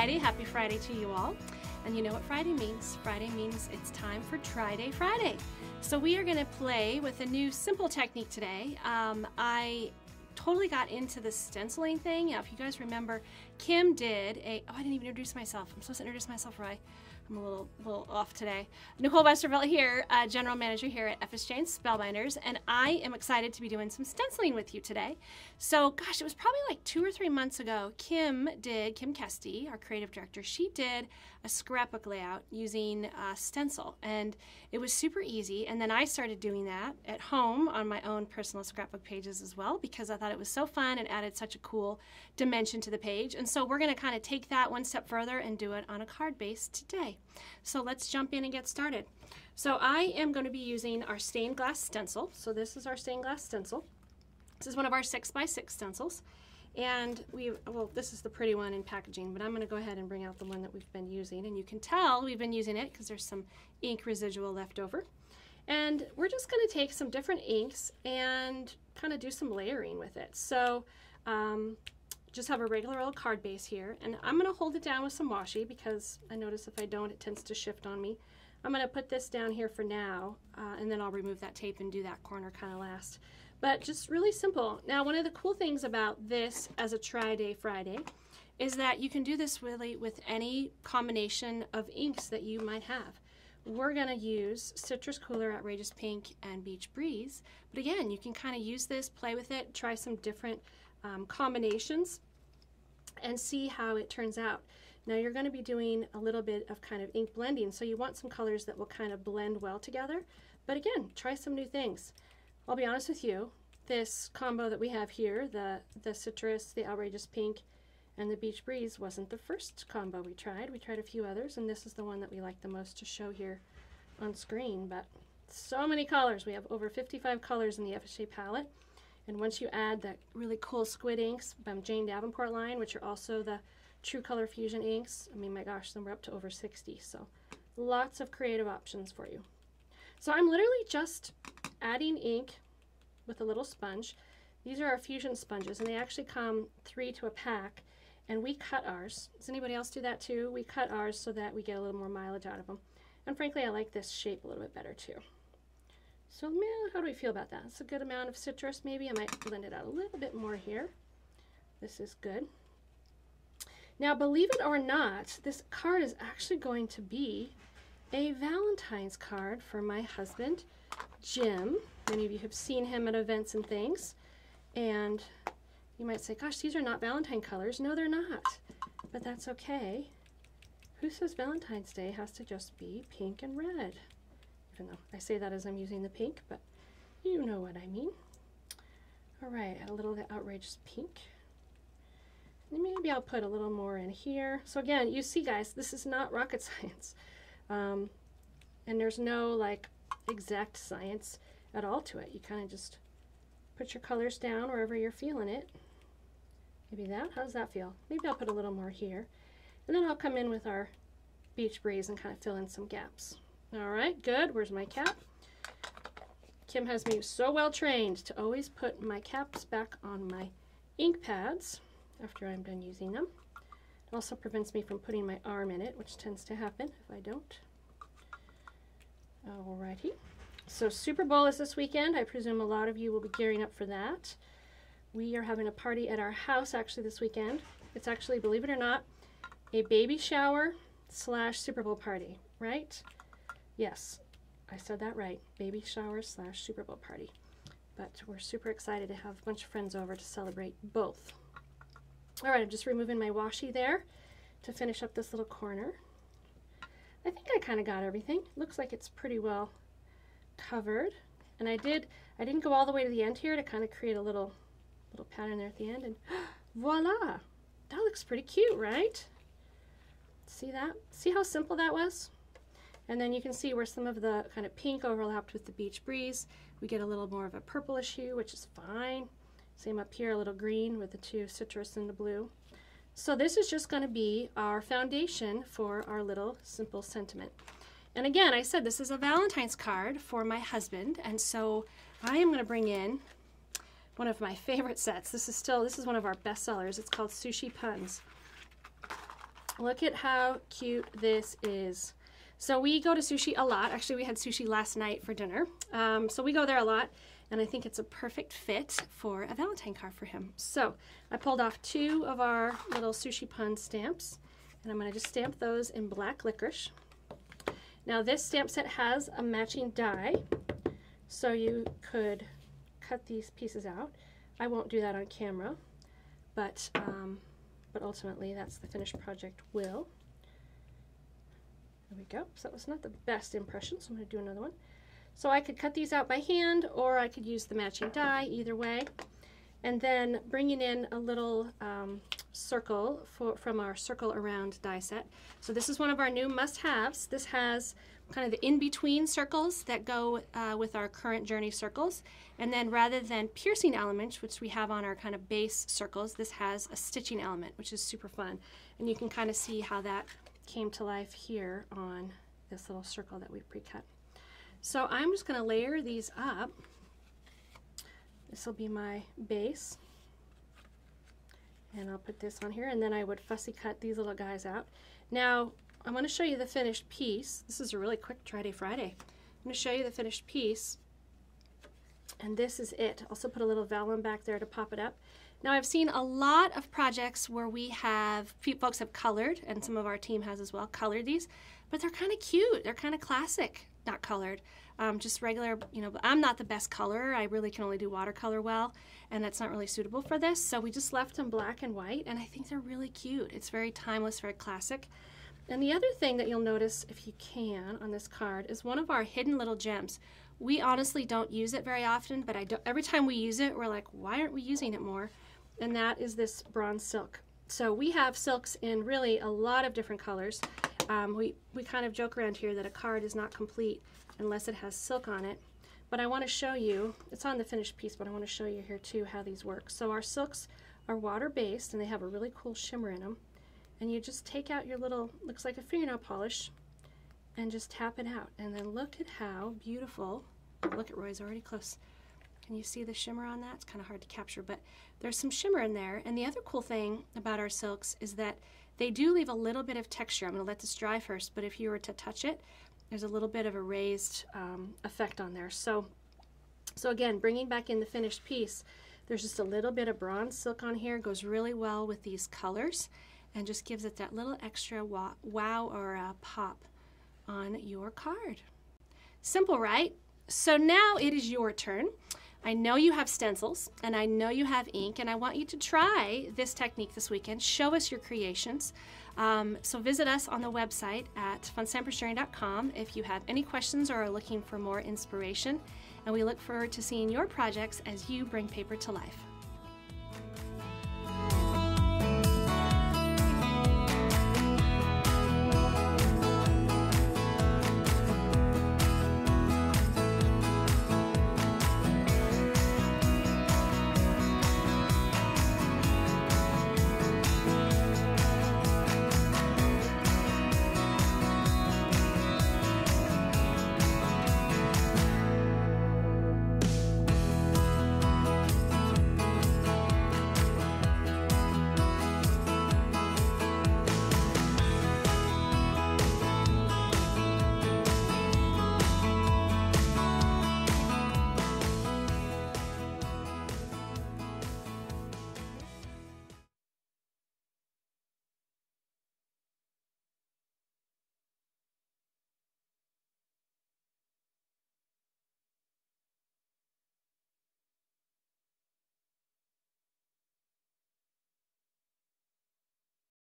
Friday. Happy Friday to you all. And you know what Friday means? Friday means it's time for TryDay Friday. So we are going to play with a new simple technique today. I totally got into the stenciling thing. If you guys remember, Kim did a, I didn't even introduce myself. I'm supposed to introduce myself, right? I'm a little off today. Nicole Westervelt here, General Manager here at FSJ and Spellbinders, and I am excited to be doing some stenciling with you today. So, gosh, it was probably like 2 or 3 months ago, Kim Kesty, our creative director, she did a scrapbook layout using stencil, and it was super easy, and then I started doing that at home on my own personal scrapbook pages as well, because I thought it was so fun and added such a cool dimension to the page. And so we're going to kind of take that one step further and do it on a card base today. So let's jump in and get started. So I am going to be using our stained glass stencil. So this is our stained glass stencil. This is one of our 6x6 stencils. And this is the pretty one in packaging, but I'm going to go ahead and bring out the one that we've been using. And you can tell we've been using it because there's some ink residual left over. And we're just going to take some different inks and kind of do some layering with it. So just have a regular old card base here, and I'm going to hold it down with some washi because I notice if I don't, it tends to shift on me. I'm going to put this down here for now, and then I'll remove that tape and do that corner kind of last. But just really simple. Now, one of the cool things about this as a TryDay Friday is that you can do this really with any combination of inks that you might have. We're going to use Citrus Cooler, Outrageous Pink, and Beach Breeze. But again, you can kind of use this, play with it, try some different combinations and see how it turns out. Now you're going to be doing a little bit of kind of ink blending, so you want some colors that will kind of blend well together. But again, try some new things. I'll be honest with you, this combo that we have here, the Citrus, the Outrageous Pink, and the Beach Breeze wasn't the first combo we tried. We tried a few others, and this is the one that we like the most to show here on screen. But so many colors. We have over 55 colors in the FSJ palette. And once you add that really cool squid inks from Jane Davenport line, which are also the True Color Fusion inks, I mean, my gosh, then we're up to over 60. So lots of creative options for you. So I'm literally just adding ink with a little sponge. These are our fusion sponges, and they actually come 3 to a pack, and we cut ours. Does anybody else do that too? We cut ours so that we get a little more mileage out of them. And frankly, I like this shape a little bit better too. So, man, how do we feel about that? It's a good amount of citrus, maybe. I might blend it out a little bit more here. This is good. Now, believe it or not, this card is actually going to be a Valentine's card for my husband, Jim. Many of you have seen him at events and things. And you might say, gosh, these are not Valentine colors. No, they're not. But that's okay. Who says Valentine's Day has to just be pink and red? Even though I say that as I'm using the pink, but you know what I mean. All right, add a little of the Outrageous Pink. And maybe I'll put a little more in here. So again, you see, guys, this is not rocket science. And there's no like exact science at all to it. You kind of just put your colors down wherever you're feeling it. Maybe that. How does that feel? Maybe I'll put a little more here. And then I'll come in with our Beach Breeze and kind of fill in some gaps. All right, good. Where's my cap? Kim has me so well trained to always put my caps back on my ink pads after I'm done using them. It also prevents me from putting my arm in it, which tends to happen if I don't. Alrighty. So Super Bowl is this weekend. I presume a lot of you will be gearing up for that. We are having a party at our house actually this weekend. It's actually, believe it or not, a baby shower / Super Bowl party, right? Yes, I said that right. Baby shower / Super Bowl party. But we're super excited to have a bunch of friends over to celebrate both. All right, I'm just removing my washi there to finish up this little corner. I think I kind of got everything. Looks like it's pretty well covered. And I didn't go all the way to the end here to kind of create a little pattern there at the end. And voila! That looks pretty cute, right? See that? See how simple that was? And then you can see where some of the kind of pink overlapped with the Beach Breeze. We get a little more of a purplish hue, which is fine. Same up here, a little green with the 2 citrus and the blue. So this is just going to be our foundation for our little simple sentiment. And again, I said this is a Valentine's card for my husband, and so I am going to bring in one of my favorite sets. This is one of our best sellers. It's called Sushi Puns. Look at how cute this is. So we go to sushi a lot. Actually, we had sushi last night for dinner. So we go there a lot, and I think it's a perfect fit for a Valentine card for him. So I pulled off 2 of our little sushi pun stamps, and I'm going to just stamp those in black licorice. Now this stamp set has a matching die, so you could cut these pieces out. I won't do that on camera, but ultimately that's the finished project will. There we go. So that was not the best impression, so I'm going to do another one. So I could cut these out by hand, or I could use the matching die, either way. And then bringing in a little circle from our circle around die set. So this is one of our new must-haves. This has kind of the in-between circles that go with our current journey circles. And then rather than piercing elements, which we have on our kind of base circles, this has a stitching element, which is super fun. And you can kind of see how that came to life here on this little circle that we pre-cut. So I'm just going to layer these up. This will be my base, and I'll put this on here, and then I would fussy cut these little guys out. Now I'm going to show you the finished piece. This is a really quick TryDay Friday. I'm going to show you the finished piece, and this is it. Also put a little vellum back there to pop it up. Now I've seen a lot of projects where we have, folks have colored, and some of our team has as well, colored these, but they're kind of cute. They're kind of classic, not colored. Just regular, you know, I'm not the best colorer. I really can only do watercolor well, and that's not really suitable for this. So we just left them black and white, and I think they're really cute. It's very timeless, very classic. And the other thing that you'll notice, if you can, on this card is one of our hidden little gems. We honestly don't use it very often, but every time we use it, we're like, why aren't we using it more? And that is this bronze silk. So we have silks in really a lot of different colors. We kind of joke around here that a card is not complete unless it has silk on it. But I want to show you, it's on the finished piece, but I want to show you here too how these work. So our silks are water-based, and they have a really cool shimmer in them. And you just take out your little, looks like a fingernail polish, and just tap it out. And then look at how beautiful, look at Roy's already close. Can you see the shimmer on that? It's kind of hard to capture, but there's some shimmer in there. And the other cool thing about our silks is that they do leave a little bit of texture. I'm going to let this dry first, but if you were to touch it, there's a little bit of a raised effect on there. So again, bringing back in the finished piece, there's just a little bit of bronze silk on here. It goes really well with these colors and just gives it that little extra wow or pop on your card. Simple, right? So now it is your turn. I know you have stencils, and I know you have ink, and I want you to try this technique this weekend. Show us your creations. So visit us on the website at funstampersharing.com if you have any questions or are looking for more inspiration. And we look forward to seeing your projects as you bring paper to life.